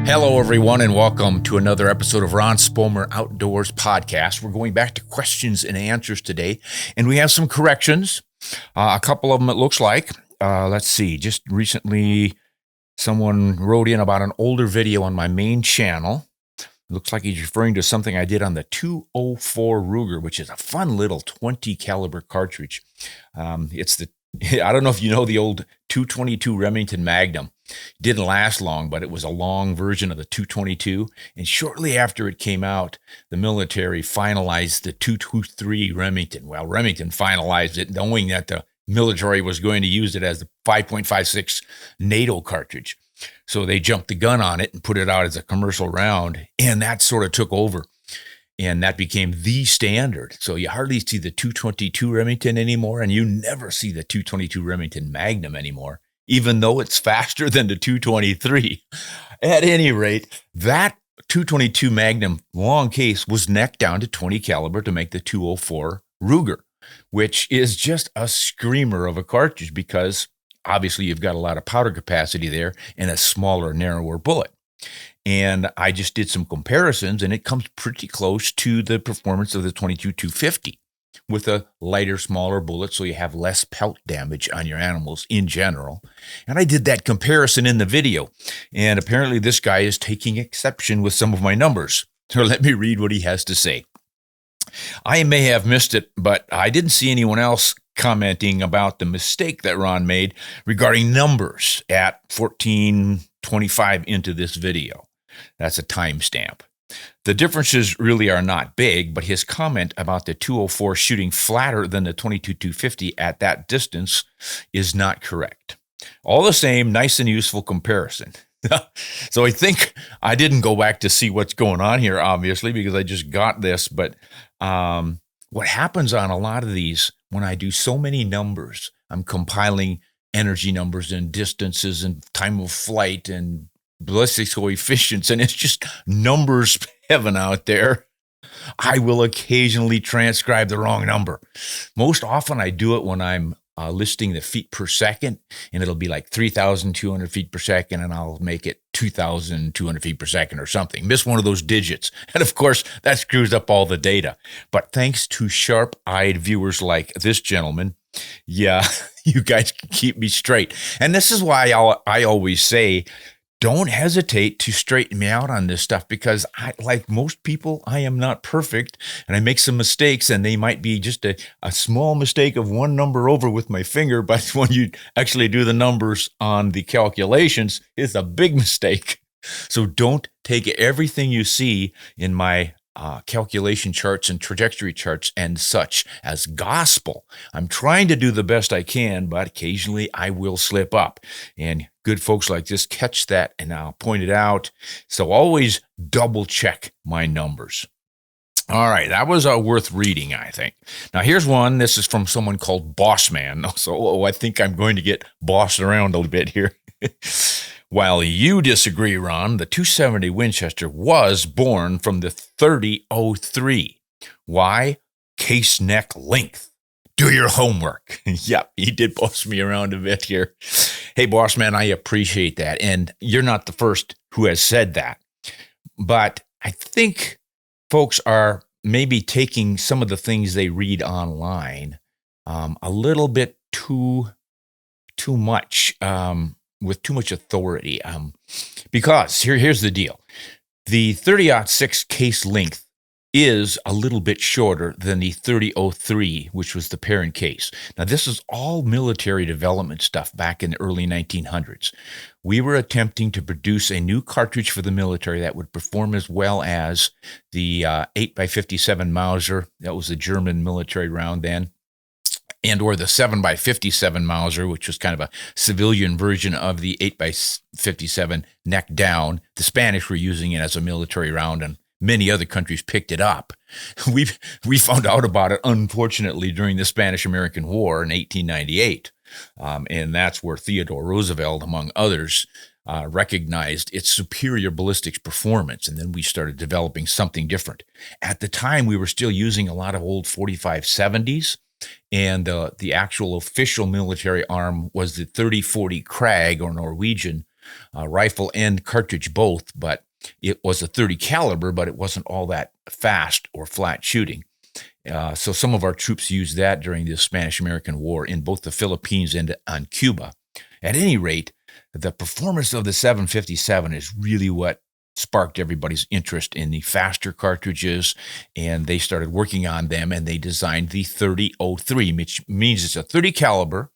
Hello, everyone, and welcome to another episode of Ron Spomer Outdoors Podcast. We're going back to questions and answers today, and we have some corrections. A couple of them, it looks like. Let's see. Just recently, someone wrote in about an older video on my main channel. It looks like he's referring to something I did on the 204 Ruger, which is a fun little 20 caliber cartridge. I don't know if you know the old 222 Remington Magnum. Didn't last long, but it was a long version of the 222. And shortly after it came out, the military finalized the 223 Remington. Well, Remington finalized it knowing that the military was going to use it as the 5.56 NATO cartridge. So they jumped the gun on it and put it out as a commercial round, and that sort of took over. And that became the standard. So you hardly see the 222 Remington anymore, and you never see the 222 Remington Magnum anymore, even though it's faster than the 223. At any rate, that 222 Magnum long case was necked down to 20 caliber to make the 204 Ruger, which is just a screamer of a cartridge because obviously you've got a lot of powder capacity there and a smaller, narrower bullet. And I just did some comparisons, and it comes pretty close to the performance of the 22-250 with a lighter, smaller bullet, so you have less pelt damage on your animals in general. And I did that comparison in the video, and apparently this guy is taking exception with some of my numbers. So let me read what he has to say. I may have missed it, but I didn't see anyone else commenting about the mistake that Ron made regarding numbers at 14:25 into this video. That's a timestamp. The differences really are not big, but his comment about the 204 shooting flatter than the 22-250 at that distance is not correct. All the same, nice and useful comparison. So I think I didn't go back to see what's going on here, obviously, because I just got this. But what happens on a lot of these, when I do so many numbers, I'm compiling energy numbers and distances and time of flight and ballistic coefficients, and it's just numbers heaven out there. I will occasionally transcribe the wrong number. Most often I do it when I'm listing the feet per second, and it'll be like 3,200 feet per second, and I'll make it 2,200 feet per second or something. Miss one of those digits. And of course, that screws up all the data. But thanks to sharp-eyed viewers like this gentleman, yeah, you guys can keep me straight. And this is why I always say, don't hesitate to straighten me out on this stuff, because like most people, I am not perfect and I make some mistakes, and they might be just a small mistake of one number over with my finger. But when you actually do the numbers on the calculations, it's a big mistake. So don't take everything you see in my calculation charts and trajectory charts and such as gospel. I'm trying to do the best I can, but occasionally I will slip up. And good folks like this catch that, and I'll point it out. So always double check my numbers. All right, that was worth reading, I think. Now here's one. This is from someone called Bossman. So I think I'm going to get bossed around a little bit here. While you disagree, Ron, the 270 Winchester was born from the 3003. Why? Case neck length. Do your homework. Yep, he did boss me around a bit here. Hey, boss man, I appreciate that. And you're not the first who has said that. But I think folks are maybe taking some of the things they read online a little bit too much, with too much authority. Because here's the deal. The 30-06 case length is a little bit shorter than the 3003, which was the parent case. Now, this is all military development stuff back in the early 1900s. We were attempting to produce a new cartridge for the military that would perform as well as the 8x57 Mauser. That was the German military round then. And or the 7x57 Mauser, which was kind of a civilian version of the 8x57 neck down. The Spanish were using it as a military round, and many other countries picked it up. We found out about it, unfortunately, during the Spanish-American War in 1898. And that's where Theodore Roosevelt, among others, recognized its superior ballistics performance, and then we started developing something different. At the time, we were still using a lot of old 4570s, and the actual official military arm was the 3040 Krag, or Norwegian, rifle and cartridge both, but it was a 30 caliber, but it wasn't all that fast or flat shooting. So some of our troops used that during the Spanish-American War in both the Philippines and on Cuba. At any rate, the performance of the 757 is really what sparked everybody's interest in the faster cartridges, and they started working on them, and they designed the 30-03, which means it's a 30 caliber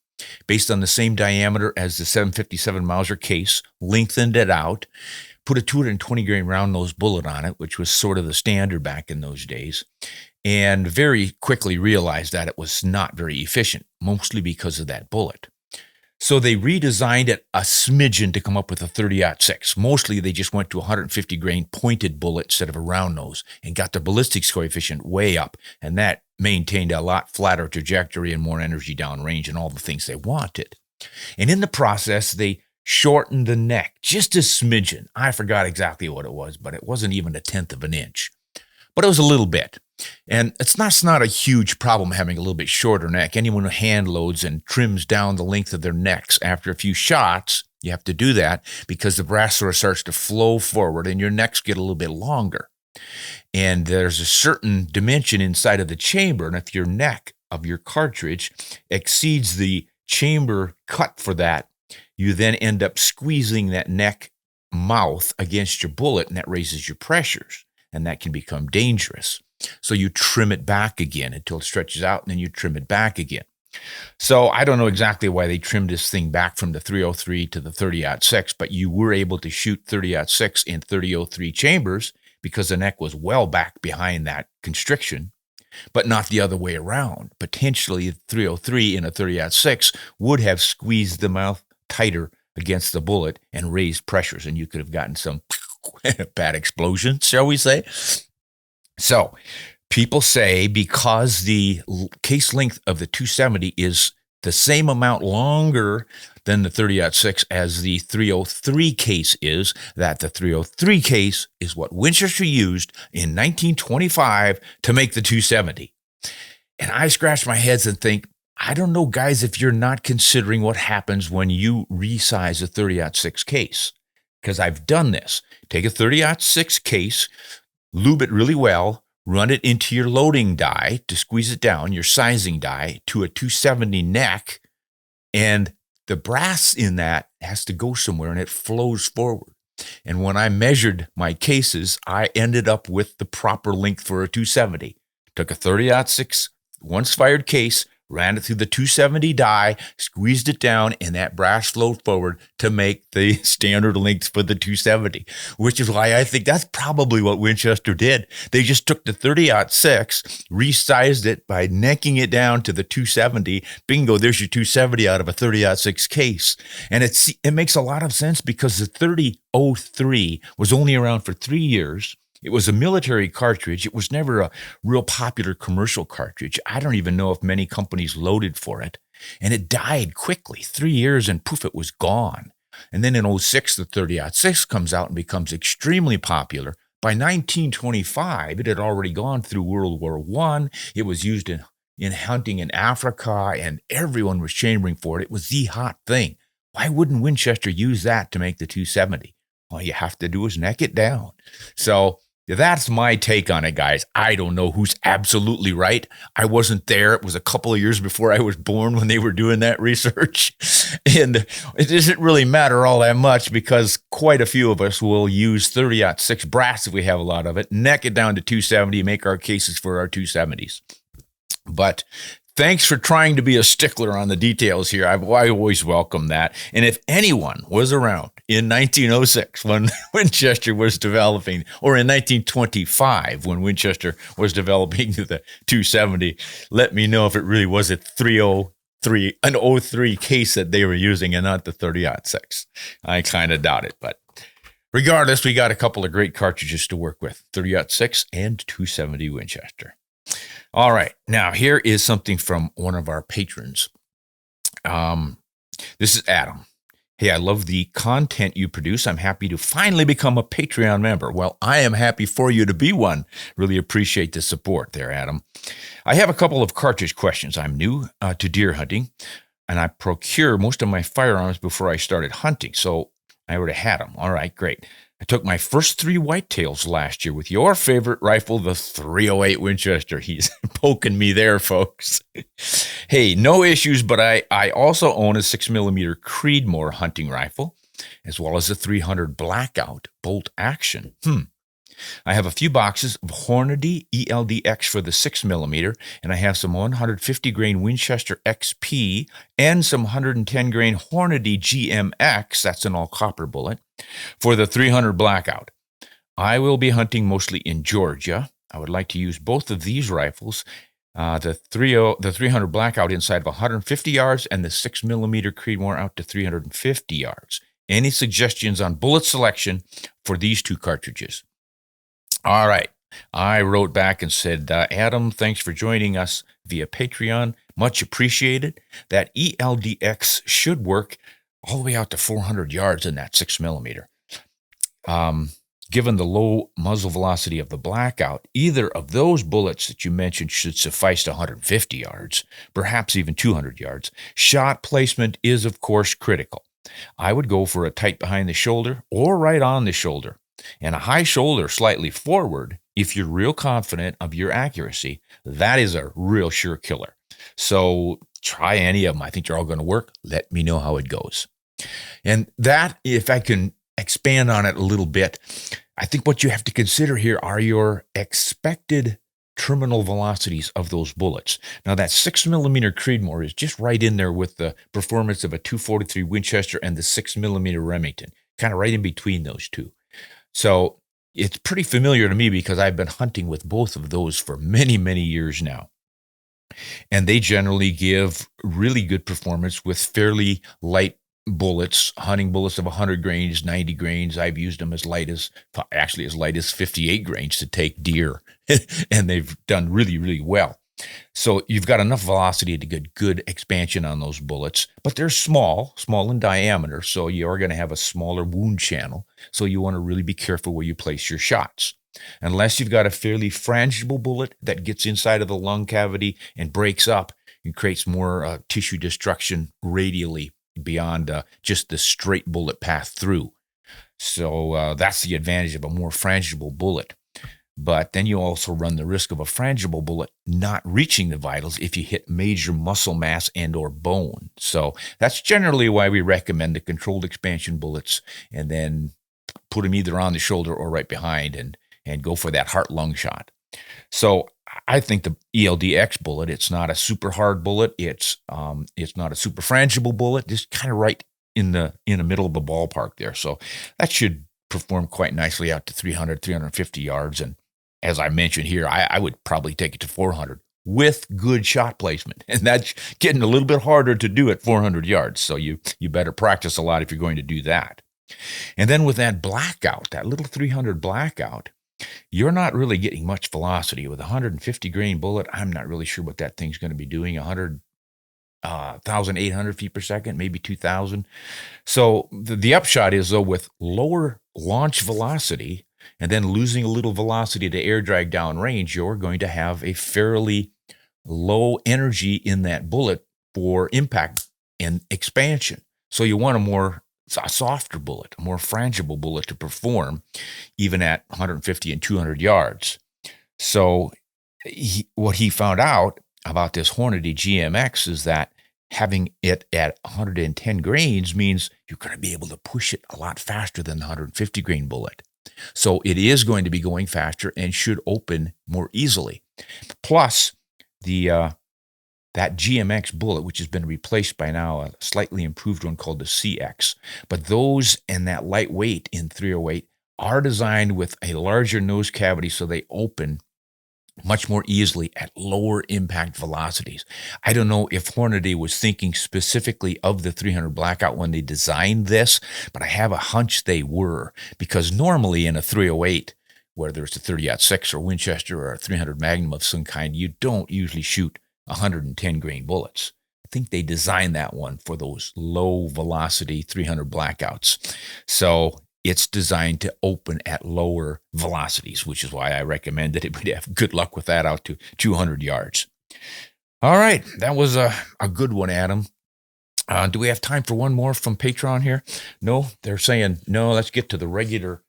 based on the same diameter as the 757 Mauser case, lengthened it out, put a 220 grain round nose bullet on it, which was sort of the standard back in those days, and very quickly realized that it was not very efficient, mostly because of that bullet. So they redesigned it a smidgen to come up with a 30-06. Mostly they just went to 150 grain pointed bullet instead of a round nose and got the ballistics coefficient way up. And that maintained a lot flatter trajectory and more energy downrange and all the things they wanted. And in the process, they shortened the neck just a smidgen. I forgot exactly what it was, but it wasn't even 1/10 of an inch. But it was a little bit. And it's not a huge problem having a little bit shorter neck. Anyone who hand loads and trims down the length of their necks after a few shots, you have to do that because the brass sort of starts to flow forward and your necks get a little bit longer. And there's a certain dimension inside of the chamber. And if your neck of your cartridge exceeds the chamber cut for that, you then end up squeezing that neck mouth against your bullet, and that raises your pressures, and that can become dangerous. So you trim it back again until it stretches out, and then you trim it back again. So I don't know exactly why they trimmed this thing back from the 303 to the 30-06, but you were able to shoot 30-06 in 30-03 chambers because the neck was well back behind that constriction, but not the other way around. Potentially 303 in a 30-06 would have squeezed the mouth tighter against the bullet and raised pressures, and you could have gotten some bad explosions, shall we say. So people say because the case length of the 270 is the same amount longer than the 30-06 as the 303 case is, that the 303 case is what Winchester used in 1925 to make the 270. And I scratch my head and think, I don't know, guys, if you're not considering what happens when you resize a 30-06 case, because I've done this. Take a 30-06 case, lube it really well, run it into your loading die to squeeze it down, your sizing die, to a 270 neck, and the brass in that has to go somewhere and it flows forward. And when I measured my cases, I ended up with the proper length for a 270. Took a 30-06 once-fired case, ran it through the 270 die, squeezed it down, and that brass flowed forward to make the standard length for the 270, which is why I think that's probably what Winchester did. They just took the 30-06, resized it by necking it down to the 270. Bingo, there's your 270 out of a 30-06 case. And it makes a lot of sense because the 30-03 was only around for 3 years. It was a military cartridge. It was never a real popular commercial cartridge. I don't even know if many companies loaded for it. And it died quickly, 3 years, and poof, it was gone. And then in 06, the 30-06 comes out and becomes extremely popular. By 1925, it had already gone through World War I. It was used in hunting in Africa, and everyone was chambering for it. It was the hot thing. Why wouldn't Winchester use that to make the 270? All you have to do is neck it down. So that's my take on it, guys. I don't know who's absolutely right. I wasn't there. It was a couple of years before I was born when they were doing that research. And it doesn't really matter all that much because quite a few of us will use 30-06 brass if we have a lot of it, neck it down to 270, make our cases for our 270s. But thanks for trying to be a stickler on the details here. I always welcome that. And if anyone was around in 1906 when Winchester was developing, or in 1925 when Winchester was developing the 270, let me know if it really was a 303, an 03 case that they were using and not the 30-06. I kind of doubt it, but regardless, we got a couple of great cartridges to work with, 30-06 and 270 Winchester. All right, now here is something from one of our patrons. This is Adam. Hey, I love the content you produce. I'm happy to finally become a Patreon member. Well, I am happy for you to be one. Really appreciate the support there, Adam. I have a couple of cartridge questions. I'm new to deer hunting, and I procure most of my firearms before I started hunting. So I already had them. All right, great. I took my first 3 whitetails last year with your favorite rifle, the 308 Winchester. He's poking me there, folks. Hey, no issues, but I also own a 6mm Creedmoor hunting rifle, as well as a 300 Blackout bolt action. I have a few boxes of Hornady ELDX for the 6mm, and I have some 150 grain Winchester XP and some 110 grain Hornady GMX, that's an all copper bullet, for the 300 Blackout. I will be hunting mostly in Georgia. I would like to use both of these rifles, the 300 Blackout inside of 150 yards and the 6mm Creedmoor out to 350 yards. Any suggestions on bullet selection for these 2 cartridges? All right. I wrote back and said, Adam, thanks for joining us via Patreon. Much appreciated. That ELDX should work all the way out to 400 yards in that 6mm. Given the low muzzle velocity of the Blackout, either of those bullets that you mentioned should suffice to 150 yards, perhaps even 200 yards. Shot placement is, of course, critical. I would go for a tight behind the shoulder or right on the shoulder, and a high shoulder slightly forward. If you're real confident of your accuracy, that is a real sure killer. So try any of them. I think they're all going to work. Let me know how it goes. And that, if I can expand on it a little bit, I think what you have to consider here are your expected terminal velocities of those bullets. Now, that 6mm Creedmoor is just right in there with the performance of a 243 Winchester and the 6mm Remington, kind of right in between those two. So it's pretty familiar to me because I've been hunting with both of those for many, many years now. And they generally give really good performance with fairly light bullets, hunting bullets of 100 grains, 90 grains. I've used them as light as 58 grains to take deer. And they've done really, really well. So you've got enough velocity to get good expansion on those bullets, but they're small in diameter, so you are going to have a smaller wound channel, so you want to really be careful where you place your shots. Unless you've got a fairly frangible bullet that gets inside of the lung cavity and breaks up and creates more tissue destruction radially beyond just the straight bullet path through. So that's the advantage of a more frangible bullet. But then you also run the risk of a frangible bullet not reaching the vitals if you hit major muscle mass and or bone. So that's generally why we recommend the controlled expansion bullets, and then put them either on the shoulder or right behind and go for that heart-lung shot. So I think the ELDX bullet, it's not a super hard bullet. It's not a super frangible bullet, just kind of right in the middle of the ballpark there. So that should perform quite nicely out to 300, 350 yards. And as I mentioned here, I would probably take it to 400 with good shot placement. And that's getting a little bit harder to do at 400 yards. So you better practice a lot if you're going to do that. And then with that Blackout, that little 300 Blackout, you're not really getting much velocity. With a 150 grain bullet, I'm not really sure what that thing's going to be doing. 1,800 feet per second, maybe 2,000. So the upshot is, though, with lower launch velocity and then losing a little velocity to air drag downrange, you're going to have a fairly low energy in that bullet for impact and expansion. So you want a softer bullet, a more frangible bullet to perform even at 150 and 200 yards. So what he found out about this Hornady GMX is that having it at 110 grains means you're going to be able to push it a lot faster than the 150 grain bullet. So it is going to be going faster and should open more easily. Plus, that GMX bullet, which has been replaced by now a slightly improved one called the CX. But those and that lightweight in 308 are designed with a larger nose cavity, so they open much more easily at lower impact velocities. I don't know if Hornady was thinking specifically of the 300 Blackout when they designed this, but I have a hunch they were, because normally in a 308, whether it's a 30-06 or Winchester or a 300 Magnum of some kind, you don't usually shoot 110 grain bullets. I think they designed that one for those low velocity 300 Blackouts. So it's designed to open at lower velocities, which is why I recommended it. We'd have good luck with that out to 200 yards. All right, that was a good one, Adam. Do we have time for one more from Patron here? No, they're saying no. Let's get to the regular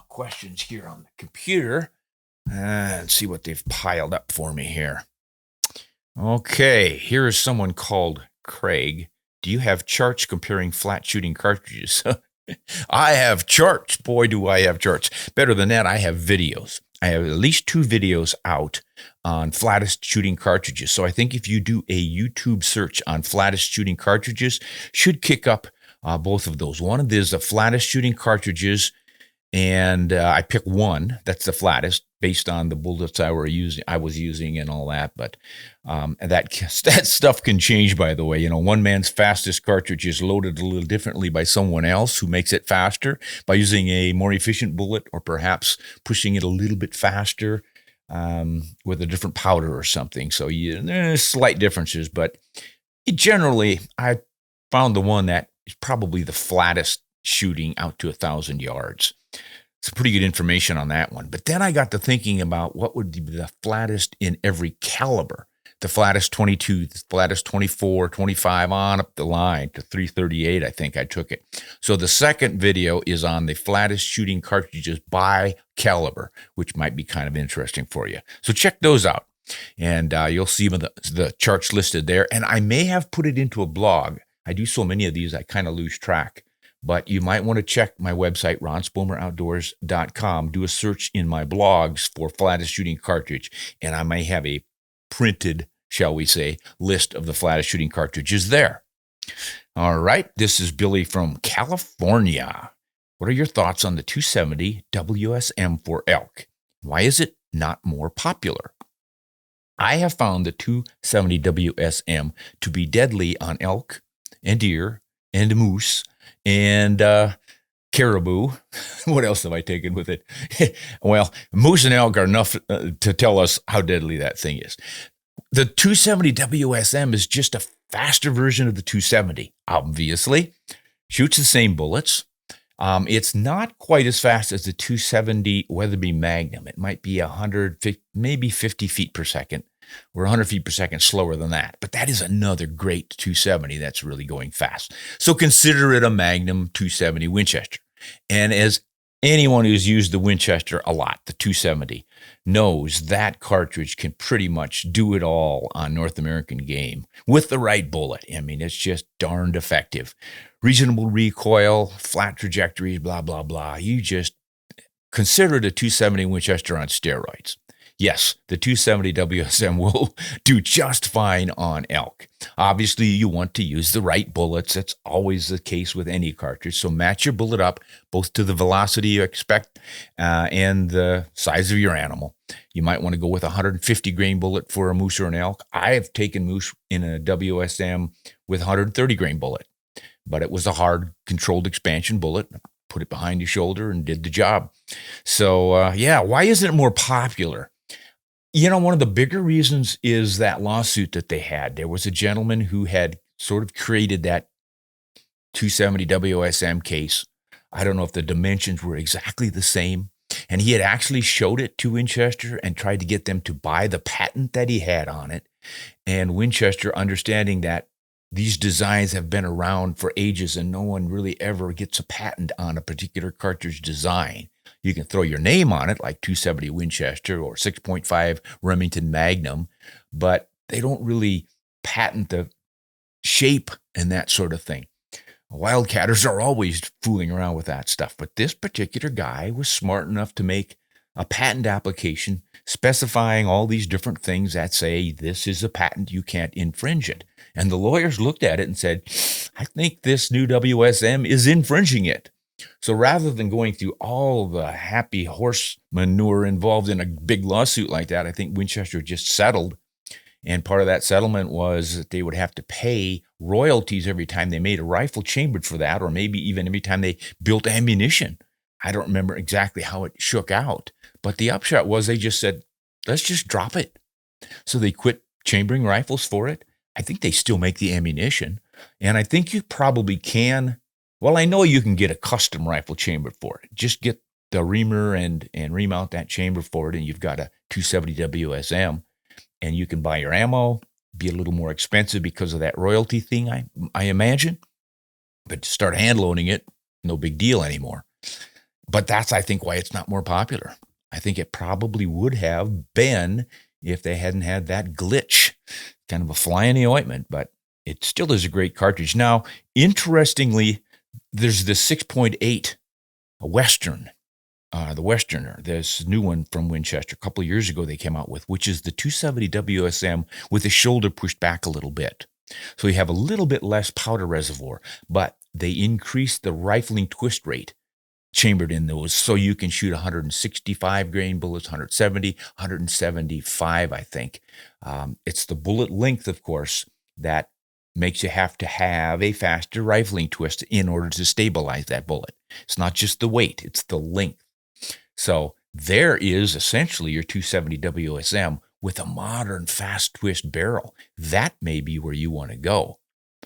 questions here on the computer and see what they've piled up for me here. Okay, here is someone called Craig. Do you have charts comparing flat shooting cartridges? I have charts. Boy, do I have charts. Better than that, I have videos. I have at least 2 videos out on flattest shooting cartridges. So I think if you do a YouTube search on flattest shooting cartridges, should kick up both of those. One is the flattest shooting cartridges, and I picked one that's the flattest based on the bullets I was using and all that. But that stuff can change, by the way. You know, one man's fastest cartridge is loaded a little differently by someone else who makes it faster by using a more efficient bullet, or perhaps pushing it a little bit faster with a different powder or something. So there's slight differences, but generally I found the one that is probably the flattest shooting out to 1,000 yards. Some pretty good information on that one. But then I got to thinking about what would be the flattest in every caliber. The flattest 22, the flattest 24, 25, on up the line to 338, I think I took it. So the second video is on the flattest shooting cartridges by caliber, which might be kind of interesting for you. So check those out. And you'll see the charts listed there. And I may have put it into a blog. I do so many of these, I kind of lose track. But you might want to check my website, ronspomeroutdoors.com. Do a search in my blogs for flattest shooting cartridge, and I may have a printed, shall we say, list of the flattest shooting cartridges there. All right, this is Billy from California. What are your thoughts on the 270 WSM for elk? Why is it not more popular? I have found the 270 WSM to be deadly on elk and deer and moose and caribou. What else have I taken with it? Well, moose and elk are enough to tell us how deadly that thing is. The 270 WSM is just a faster version of the 270, obviously. Shoots the same bullets. It's not quite as fast as the 270 Weatherby Magnum. It might be 100, maybe 50 feet per second. We're 100 feet per second slower than that. But that is another great 270 that's really going fast. So consider it a Magnum 270 Winchester. And as anyone who's used the Winchester a lot, the 270, knows that cartridge can pretty much do it all on North American game with the right bullet. I mean, it's just darned effective. Reasonable recoil, flat trajectories, blah, blah, blah. You just consider it a 270 Winchester on steroids. Yes, the 270 WSM will do just fine on elk. Obviously, you want to use the right bullets. That's always the case with any cartridge. So match your bullet up both to the velocity you expect and the size of your animal. You might want to go with a 150 grain bullet for a moose or an elk. I have taken moose in a WSM with a 130 grain bullet, but it was a hard controlled expansion bullet. Put it behind your shoulder and did the job. So why isn't it more popular? You know, one of the bigger reasons is that lawsuit that they had. There was a gentleman who had sort of created that 270 WSM case. I don't know if the dimensions were exactly the same. And he had actually showed it to Winchester and tried to get them to buy the patent that he had on it. And Winchester, understanding that these designs have been around for ages and no one really ever gets a patent on a particular cartridge design. You can throw your name on it, like 270 Winchester or 6.5 Remington Magnum, but they don't really patent the shape and that sort of thing. Wildcatters are always fooling around with that stuff, but this particular guy was smart enough to make a patent application specifying all these different things that say this is a patent, you can't infringe it. And the lawyers looked at it and said, I think this new WSM is infringing it. So rather than going through all the happy horse manure involved in a big lawsuit like that, I think Winchester just settled. And part of that settlement was that they would have to pay royalties every time they made a rifle chambered for that, or maybe even every time they built ammunition. I don't remember exactly how it shook out, but the upshot was they just said, let's just drop it. So they quit chambering rifles for it. I think they still make the ammunition. And I think you probably can. Well, I know you can get a custom rifle chamber for it. Just get the reamer and remount that chamber for it, and you've got a 270 WSM, and you can buy your ammo, be a little more expensive because of that royalty thing, I imagine. But to start hand loading it, no big deal anymore. But that's, I think, why it's not more popular. I think it probably would have been if they hadn't had that glitch, kind of a fly in the ointment, but it still is a great cartridge. Now, interestingly, there's the 6.8 Western, the Westerner, this new one from Winchester. A couple of years ago they came out with, which is the 270 WSM with the shoulder pushed back a little bit. So you have a little bit less powder reservoir, but they increased the rifling twist rate chambered in those, so you can shoot 165 grain bullets, 170, 175, I think. It's the bullet length, of course, that makes you have to have a faster rifling twist in order to stabilize that bullet. It's not just the weight, it's the length. So there is essentially your 270 WSM with a modern fast twist barrel. That may be where you want to go.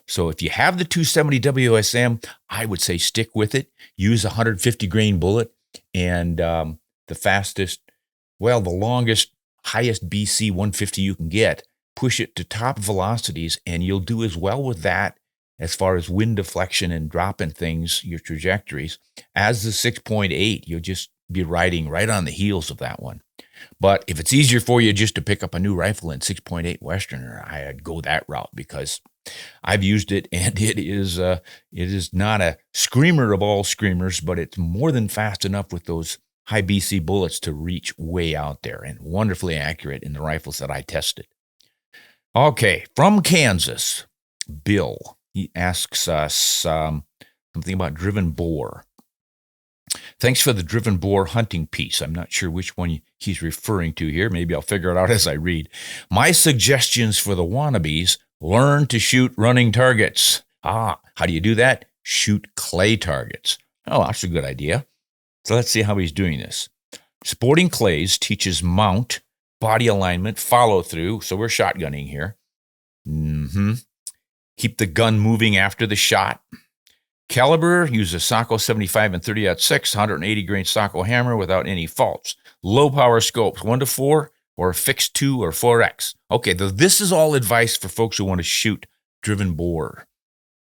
So if you have the 270 WSM, I would say stick with it. Use a 150 grain bullet and the fastest, the longest, highest BC 150 you can get. Push it to top velocities, and you'll do as well with that as far as wind deflection and dropping things, your trajectories, as the 6.8. You'll just be riding right on the heels of that one. But if it's easier for you just to pick up a new rifle in 6.8 Westerner, I'd go that route because I've used it, and it is not a screamer of all screamers, but it's more than fast enough with those high BC bullets to reach way out there, and wonderfully accurate in the rifles that I tested. Okay, from Kansas, Bill, he asks us something about driven boar. Thanks for the driven boar hunting piece. I'm not sure which one he's referring to here. Maybe I'll figure it out as I read. My suggestions for the wannabes: learn to shoot running targets. How do you do that? Shoot clay targets. Oh, that's a good idea. So let's see how he's doing this. Sporting Clays teaches mount, body alignment, follow through. So we're shotgunning here. Keep the gun moving after the shot. Caliber, use a Socko 75 and 30-06, 180 grain Socko hammer without any faults. Low power scopes, 1-4 or fixed 2 or 4X. Okay, this is all advice for folks who want to shoot driven boar.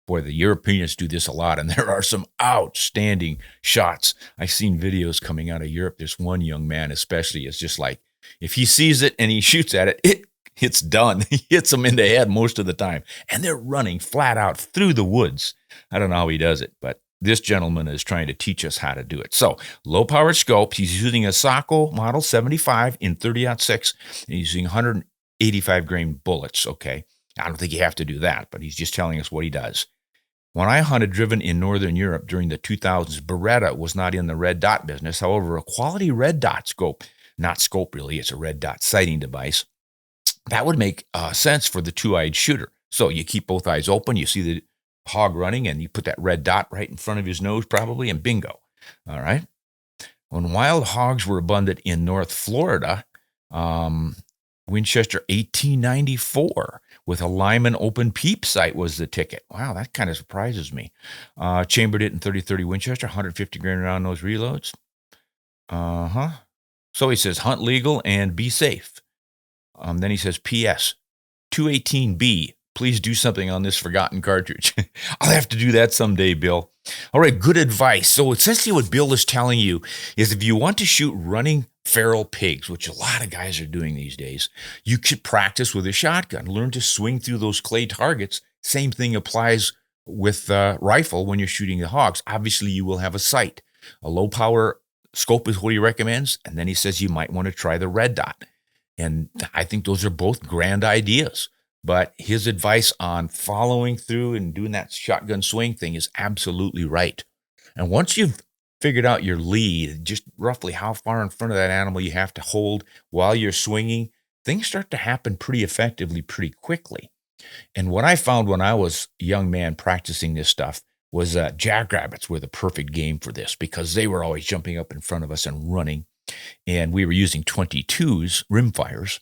Boy, the Europeans do this a lot, and there are some outstanding shots. I've seen videos coming out of Europe. This one young man especially is just like, if he sees it and he shoots at it, it's done. He hits them in the head most of the time. And they're running flat out through the woods. I don't know how he does it, but this gentleman is trying to teach us how to do it. So, low-powered scopes. He's using a Socko Model 75 in 30-06. And he's using 185 grain bullets, okay? I don't think you have to do that, but he's just telling us what he does. When I hunted driven in Northern Europe during the 2000s, Beretta was not in the red dot business. However, a quality red dot scope, not scope really, it's a red dot sighting device, that would make sense for the two-eyed shooter. So you keep both eyes open, you see the hog running, and you put that red dot right in front of his nose probably, and bingo. All right? When wild hogs were abundant in North Florida, Winchester 1894 with a Lyman open peep sight was the ticket. Wow, that kind of surprises me. Chambered it in 30-30 Winchester, 150 grain around those reloads. So he says, hunt legal and be safe. Then he says, P.S. 218B, please do something on this forgotten cartridge. I'll have to do that someday, Bill. All right, good advice. So essentially what Bill is telling you is if you want to shoot running feral pigs, which a lot of guys are doing these days, you should practice with a shotgun. Learn to swing through those clay targets. Same thing applies with rifle when you're shooting the hogs. Obviously, you will have a sight. A low-power scope is what he recommends, and then he says you might want to try the red dot. And I think those are both grand ideas. But his advice on following through and doing that shotgun swing thing is absolutely right. And once you've figured out your lead, just roughly how far in front of that animal you have to hold while you're swinging, things start to happen pretty effectively, pretty quickly. And what I found when I was a young man practicing this stuff was jackrabbits were the perfect game for this because they were always jumping up in front of us and running. And we were using 22s, rimfires,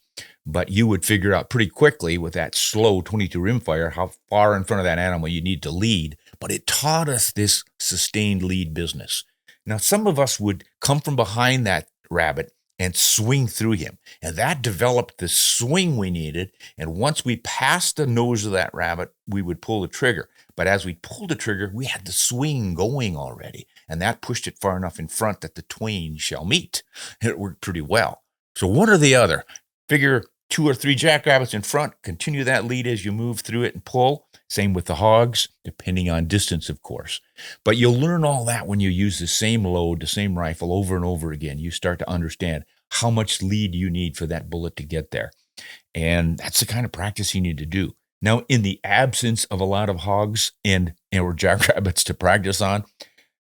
but you would figure out pretty quickly with that slow 22 rimfire how far in front of that animal you need to lead. But it taught us this sustained lead business. Now, some of us would come from behind that rabbit and swing through him. And that developed the swing we needed. And once we passed the nose of that rabbit, we would pull the trigger. But as we pulled the trigger, we had the swing going already. And that pushed it far enough in front that the twain shall meet. And it worked pretty well. So one or the other. Figure 2 or 3 jackrabbits in front, continue that lead as you move through it and pull. Same with the hogs, depending on distance, of course. But you'll learn all that when you use the same load, the same rifle over and over again. You start to understand how much lead you need for that bullet to get there. And that's the kind of practice you need to do. Now, in the absence of a lot of hogs and or jackrabbits to practice on,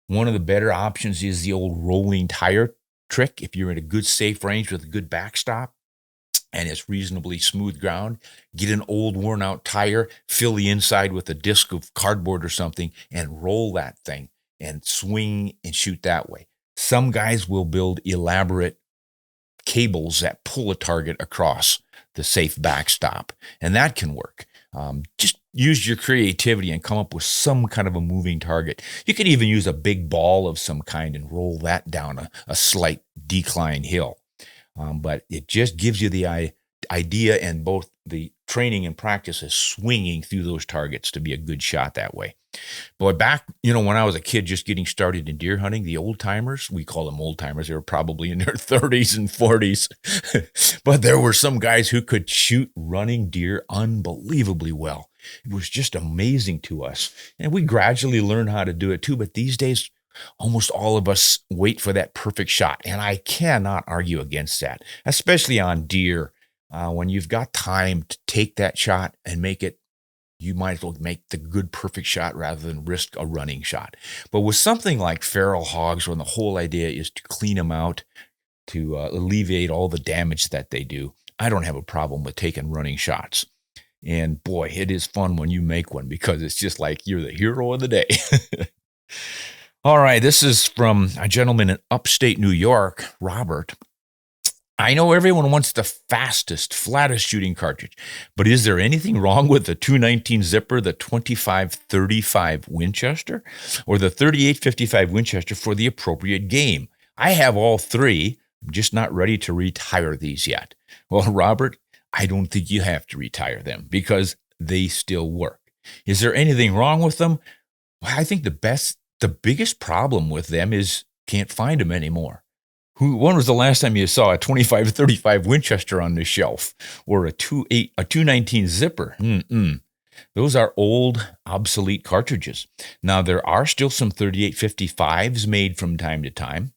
one of the better options is the old rolling tire trick. If you're in a good safe range with a good backstop, and it's reasonably smooth ground, get an old worn out tire, fill the inside with a disc of cardboard or something, and roll that thing and swing and shoot that way. Some guys will build elaborate cables that pull a target across the safe backstop, and that can work. Just use your creativity and come up with some kind of a moving target. You could even use a big ball of some kind and roll that down a slight decline hill. But it just gives you the idea and both the training and practice is swinging through those targets to be a good shot that way. But back, when I was a kid just getting started in deer hunting, the old timers, we call them old timers, they were probably in their 30s and 40s. But there were some guys who could shoot running deer unbelievably well. It was just amazing to us. And we gradually learned how to do it too. But these days, almost all of us wait for that perfect shot, and I cannot argue against that, especially on deer. When you've got time to take that shot and make it, you might as well make the good perfect shot rather than risk a running shot. But with something like feral hogs, when the whole idea is to clean them out, to alleviate all the damage that they do, I don't have a problem with taking running shots. And boy, it is fun when you make one because it's just like you're the hero of the day. All right, this is from a gentleman in upstate New York, Robert. I know everyone wants the fastest, flattest shooting cartridge, but is there anything wrong with the 219 zipper, the 25-35 Winchester, or the 38-55 Winchester for the appropriate game? I have all three. I'm just not ready to retire these yet. Well, Robert, I don't think you have to retire them because they still work. Is there anything wrong with them? Well, I think the biggest problem with them is can't find them anymore. When was the last time you saw a 25-35 Winchester on the shelf or a 219 zipper? Those are old, obsolete cartridges. Now, there are still some 38-55s made from time to time.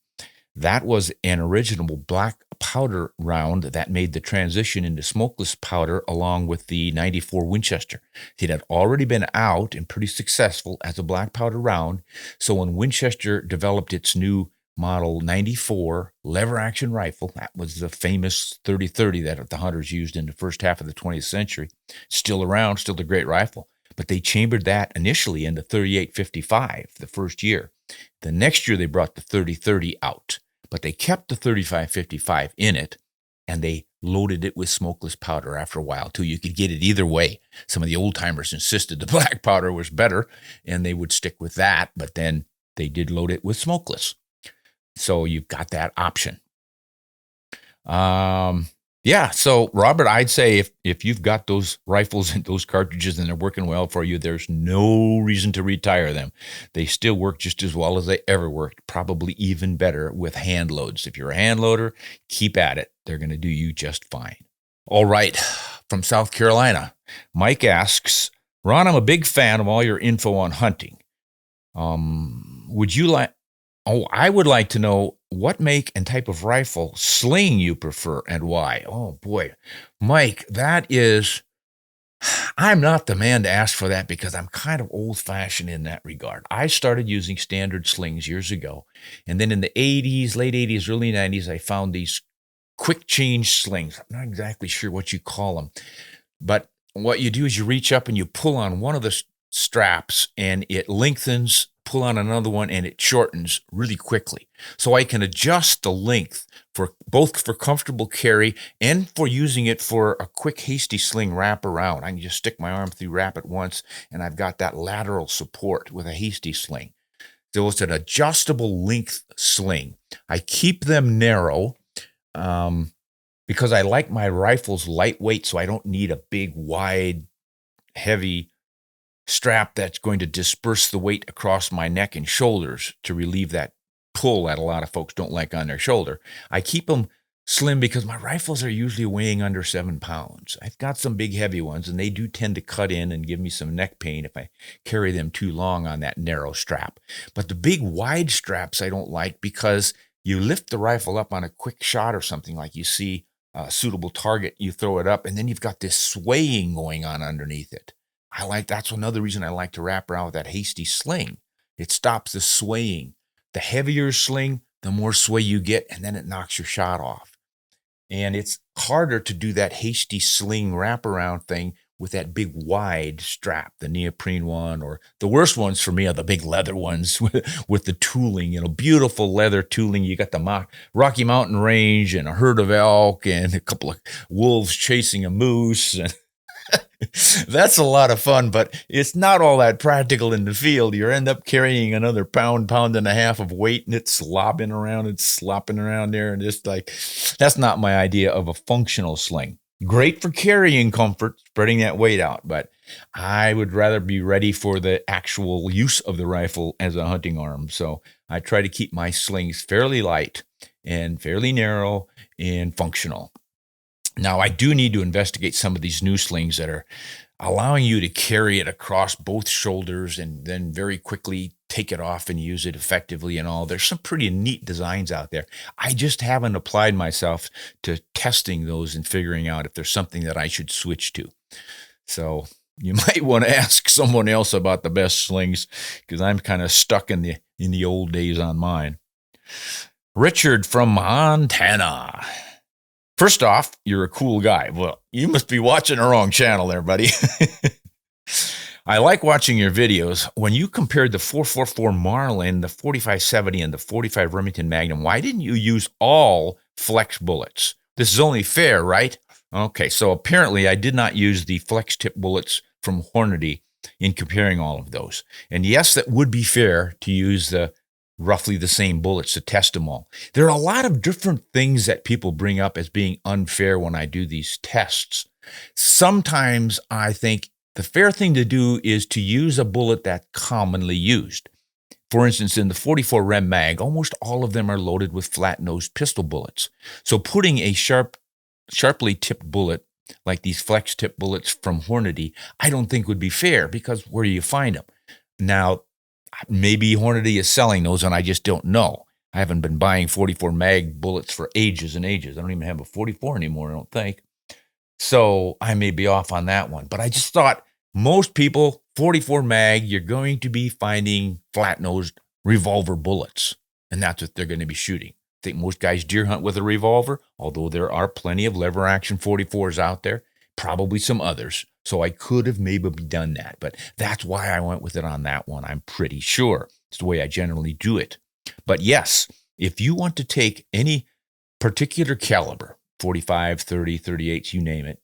That was an original black powder round that made the transition into smokeless powder along with the 94 Winchester. It had already been out and pretty successful as a black powder round. So when Winchester developed its new model 94 lever action rifle, that was the famous 30-30 that the hunters used in the first half of the 20th century. Still around, still a great rifle. But they chambered that initially into 38-55 the first year. The next year they brought the 30-30 out, but they kept the 35-55 in it, and they loaded it with smokeless powder after a while too. You could get it either way. Some of the old timers insisted the black powder was better, and they would stick with that, but then they did load it with smokeless. So you've got that option. So Robert, I'd say if you've got those rifles and those cartridges and they're working well for you, there's no reason to retire them. They still work just as well as they ever worked, probably even better with hand loads. If you're a hand loader, keep at it. They're going to do you just fine. All right, from South Carolina, Mike asks, Ron, I'm a big fan of all your info on hunting. I would like to know what make and type of rifle sling you prefer and why. Oh, boy. Mike, I'm not the man to ask for that because I'm kind of old-fashioned in that regard. I started using standard slings years ago, and then in the 80s, late 80s, early 90s, I found these quick change slings. I'm not exactly sure what you call them, but what you do is you reach up and you pull on one of the straps, and it lengthens, pull on another one, and it shortens really quickly. So I can adjust the length for both for comfortable carry and for using it for a quick, hasty sling wrap around. I can just stick my arm through, wrap it once, and I've got that lateral support with a hasty sling. So it's an adjustable length sling. I keep them narrow. because I like my rifles lightweight, so I don't need a big, wide, heavy strap that's going to disperse the weight across my neck and shoulders to relieve that pull that a lot of folks don't like on their shoulder. I keep them slim because my rifles are usually weighing under 7 pounds. I've got some big heavy ones, and they do tend to cut in and give me some neck pain if I carry them too long on that narrow strap. But the big wide straps I don't like because you lift the rifle up on a quick shot or something, like you see a suitable target, you throw it up, and then you've got this swaying going on underneath it. That's another reason I like to wrap around with that hasty sling. It stops the swaying. The heavier sling, the more sway you get, and then it knocks your shot off. And it's harder to do that hasty sling wraparound thing with that big wide strap, the neoprene one, or the worst ones for me are the big leather ones with the tooling, beautiful leather tooling. You got the Rocky Mountain Range and a herd of elk and a couple of wolves chasing a moose. And that's a lot of fun, but it's not all that practical in the field. You end up carrying another pound and a half of weight, and it's slopping around there. And just like, that's not my idea of a functional sling. Great for carrying comfort, spreading that weight out, but I would rather be ready for the actual use of the rifle as a hunting arm. So I try to keep my slings fairly light and fairly narrow and functional. Now, I do need to investigate some of these new slings that are allowing you to carry it across both shoulders and then very quickly take it off and use it effectively and all. There's some pretty neat designs out there. I just haven't applied myself to testing those and figuring out if there's something that I should switch to. So you might want to ask someone else about the best slings, because I'm kind of stuck in the old days on mine. Richard from Montana. First off, you're a cool guy. Well, you must be watching the wrong channel there, buddy. I like watching your videos. When you compared the 444 Marlin, the 4570, and the 45 Remington Magnum, why didn't you use all flex bullets? This is only fair, right? Okay, so apparently I did not use the flex tip bullets from Hornady in comparing all of those. And yes, that would be fair to use roughly the same bullets to test them all. There are a lot of different things that people bring up as being unfair when I do these tests. Sometimes I think the fair thing to do is to use a bullet that's commonly used. For instance, in the 44 Rem Mag, almost all of them are loaded with flat-nosed pistol bullets. So putting a sharply tipped bullet like these flex tip bullets from Hornady, I don't think would be fair, because where do you find them? Now, maybe Hornady is selling those and I just don't know. I haven't been buying 44 mag bullets for ages and ages. I don't even have a 44 anymore, I don't think. So I may be off on that one. But I just thought most people, 44 mag, you're going to be finding flat-nosed revolver bullets. And that's what they're going to be shooting. I think most guys deer hunt with a revolver, although there are plenty of lever action 44s out there, probably some others. So I could have maybe done that, but that's why I went with it on that one. I'm pretty sure it's the way I generally do it. But yes, if you want to take any particular caliber, 45, 30, 38, you name it,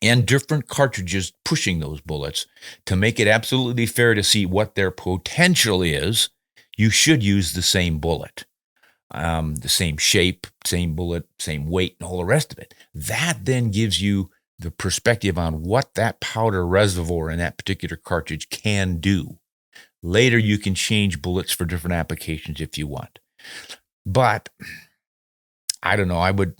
and different cartridges pushing those bullets to make it absolutely fair to see what their potential is, you should use the same bullet, the same shape, same bullet, same weight, and all the rest of it. That then gives you the perspective on what that powder reservoir in that particular cartridge can do. Later, you can change bullets for different applications if you want. But I don't know,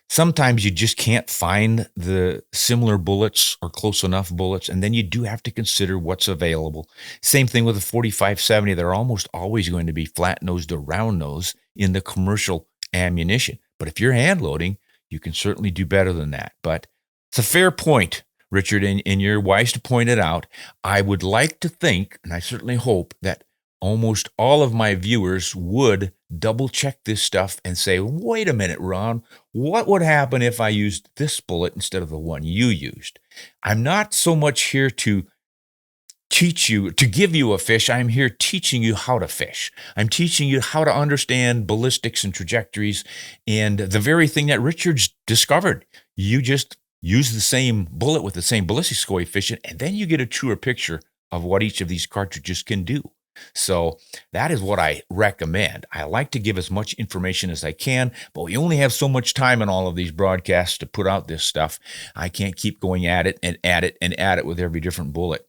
sometimes you just can't find the similar bullets or close enough bullets, and then you do have to consider what's available. Same thing with the 4570. They're almost always going to be flat-nosed or round-nosed in the commercial ammunition. But if you're hand loading, you can certainly do better than that. But it's a fair point, Richard, and you're wise to point it out. I would like to think, and I certainly hope, that almost all of my viewers would double-check this stuff and say, wait a minute, Ron, what would happen if I used this bullet instead of the one you used? I'm not so much here to teach you, to give you a fish. I'm here teaching you how to fish. I'm teaching you how to understand ballistics and trajectories, and the very thing that Richard's discovered. You just use the same bullet with the same ballistics coefficient, and then you get a truer picture of what each of these cartridges can do. So that is what I recommend. I like to give as much information as I can, but we only have so much time in all of these broadcasts to put out this stuff. I can't keep going at it and at it and at it with every different bullet.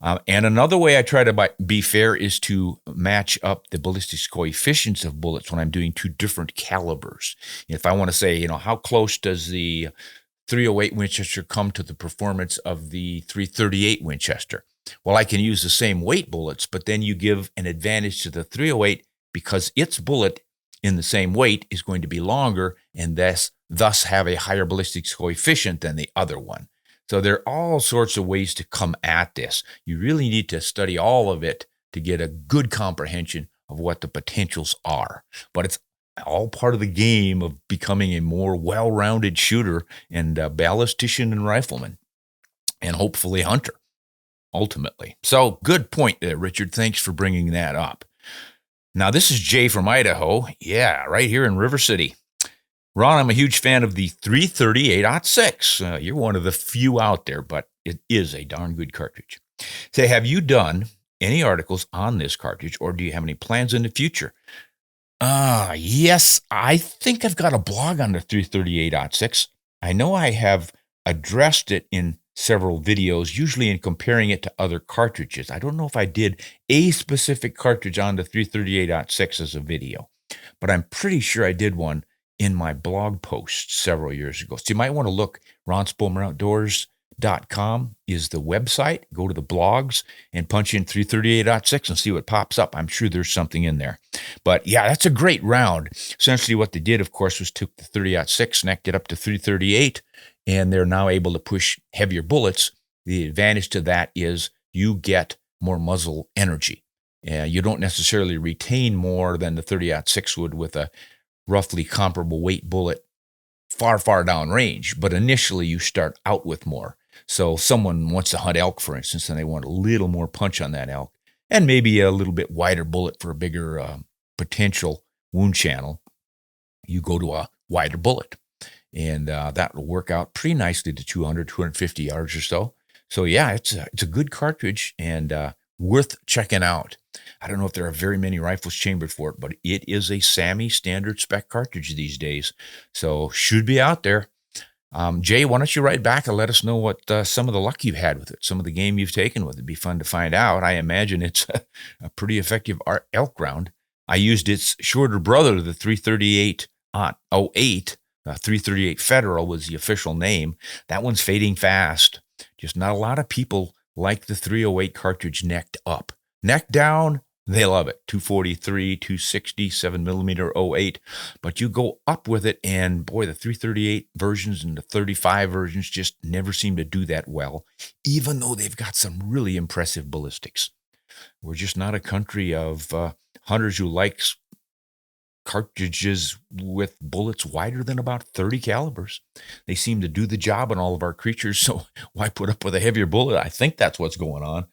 And another way I try to be fair is to match up the ballistics coefficients of bullets when I'm doing two different calibers. If I want to say, how close does the .308 Winchester come to the performance of the .338 Winchester? Well, I can use the same weight bullets, but then you give an advantage to the .308 because its bullet in the same weight is going to be longer and thus have a higher ballistics coefficient than the other one. So there are all sorts of ways to come at this. You really need to study all of it to get a good comprehension of what the potentials are. But it's all part of the game of becoming a more well-rounded shooter and ballistician and rifleman, and hopefully hunter, ultimately. So good point there, Richard. Thanks for bringing that up. Now, this is Jay from Idaho. Yeah, right here in River City. Ron, I'm a huge fan of the .338-06. You're one of the few out there, but it is a darn good cartridge. Say, have you done any articles on this cartridge, or do you have any plans in the future? Yes, I think I've got a blog on the .338-06. I know I have addressed it in several videos, usually in comparing it to other cartridges. I don't know if I did a specific cartridge on the .338-06 as a video, but I'm pretty sure I did one in my blog post several years ago. So you might want to look. RonSpomerOutdoors.com is the website. Go to the blogs and punch in .338-06 and see what pops up. I'm sure there's something in there. But yeah, that's a great round. Essentially what they did, of course, was took the .30-06, necked it up to .338, and they're now able to push heavier bullets. The advantage to that is you get more muzzle energy. You don't necessarily retain more than the .30-06 would with a roughly comparable weight bullet far down range, but initially you start out with more. So someone wants to hunt elk, for instance, and they want a little more punch on that elk, and maybe a little bit wider bullet for a bigger potential wound channel. You go to a wider bullet, and that will work out pretty nicely to 200, 250 yards or so. So yeah, it's a good cartridge and worth checking out. I don't know if there are very many rifles chambered for it, but it is a SAMI standard spec cartridge these days. So should be out there. Jay, why don't you write back and let us know what some of the luck you've had with it, some of the game you've taken with it. It'd be fun to find out. I imagine it's a pretty effective elk round. I used its shorter brother, the .338-08. 338 Federal was the official name. That one's fading fast. Just not a lot of people like the .308 cartridge necked up. Neck down, they love it. 243, 260, 7mm 08. But you go up with it, and boy, the .338 versions and the .35 versions just never seem to do that well, even though they've got some really impressive ballistics. We're just not a country of hunters who likes cartridges with bullets wider than about 30 calibers. They seem to do the job on all of our creatures, so why put up with a heavier bullet? I think that's what's going on.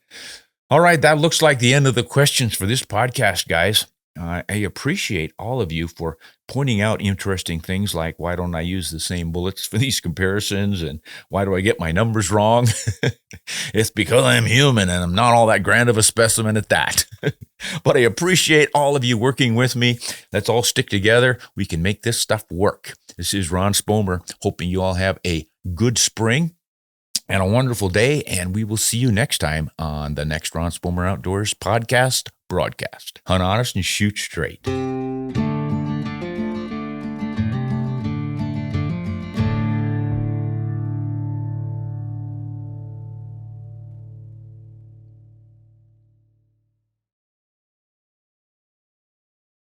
All right, that looks like the end of the questions for this podcast, guys. I appreciate all of you for pointing out interesting things like, why don't I use the same bullets for these comparisons, and why do I get my numbers wrong? It's because I'm human and I'm not all that grand of a specimen at that. But I appreciate all of you working with me. Let's all stick together. We can make this stuff work. This is Ron Spomer, hoping you all have a good spring and a wonderful day, and we will see you next time on the next Ron Spomer Outdoors Podcast broadcast. Hunt honest and shoot straight.